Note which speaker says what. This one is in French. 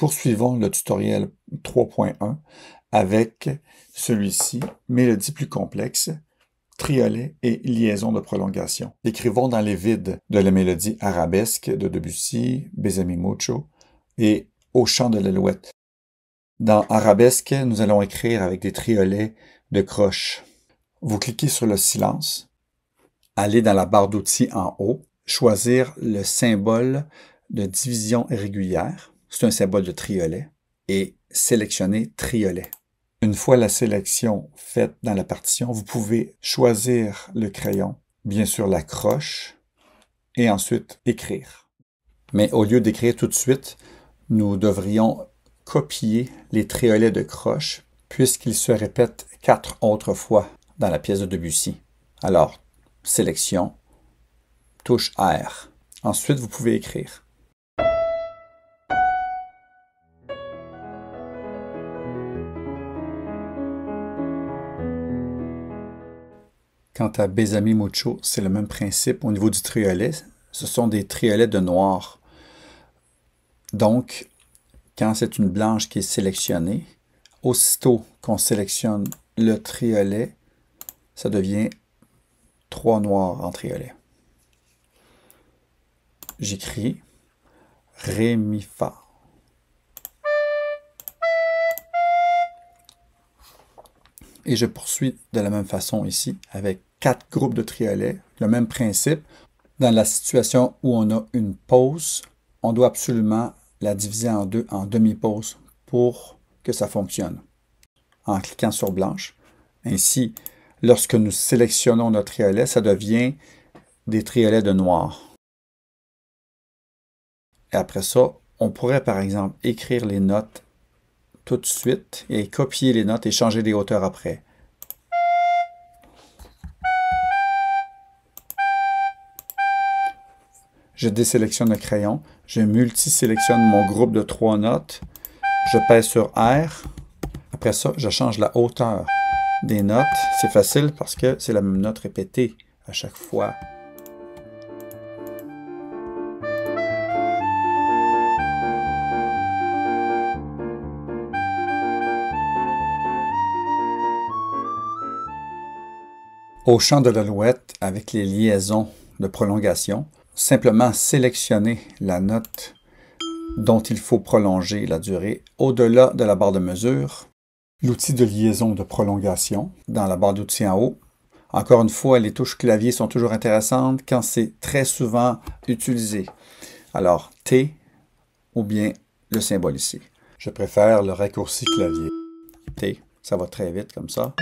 Speaker 1: poursuivons le tutoriel 3.1 avec celui-ci, mélodie plus complexe, triolet et liaison de prolongation. Écrivons dans les vides de la mélodie arabesque de Debussy, Bésame mucho et Au chant de l'alouette. Dans arabesque, nous allons écrire avec des triolets de croche. Vous cliquez sur le silence, allez dans la barre d'outils en haut, choisir le symbole de division régulière, c'est un symbole de triolet, et sélectionner triolet. Une fois la sélection faite dans la partition, vous pouvez choisir le crayon, bien sûr la croche, et ensuite écrire. Mais au lieu d'écrire tout de suite, nous devrions copier les triolets de croche puisqu'ils se répètent 4 autres fois dans la pièce de Debussy. Alors, sélection, touche R. Ensuite, vous pouvez écrire. Quant à Bésame mucho, c'est le même principe au niveau du triolet. Ce sont des triolets de noir. Donc, quand c'est une blanche qui est sélectionnée, aussitôt qu'on sélectionne le triolet, ça devient 3 noirs en triolet. J'écris Ré, Mi, Fa. Et je poursuis de la même façon ici, avec 4 groupes de triolets, le même principe. Dans la situation où on a une pause, on doit absolument la diviser en deux, en demi-pause, pour que ça fonctionne. En cliquant sur blanche. Ainsi, lorsque nous sélectionnons notre triolet, ça devient des triolets de noir. Et après ça, on pourrait par exemple écrire les notes tout de suite et copier les notes et changer les hauteurs après. Je désélectionne le crayon, je multisélectionne mon groupe de 3 notes, je pèse sur R. Après ça, je change la hauteur des notes. C'est facile parce que c'est la même note répétée à chaque fois. Au chant de l'alouette, avec les liaisons de prolongation, simplement sélectionner la note dont il faut prolonger la durée au-delà de la barre de mesure. L'outil de liaison de prolongation dans la barre d'outils en haut. Encore une fois, les touches clavier sont toujours intéressantes quand c'est très souvent utilisé. Alors, T ou bien le symbole ici. Je préfère le raccourci clavier. T, ça va très vite comme ça.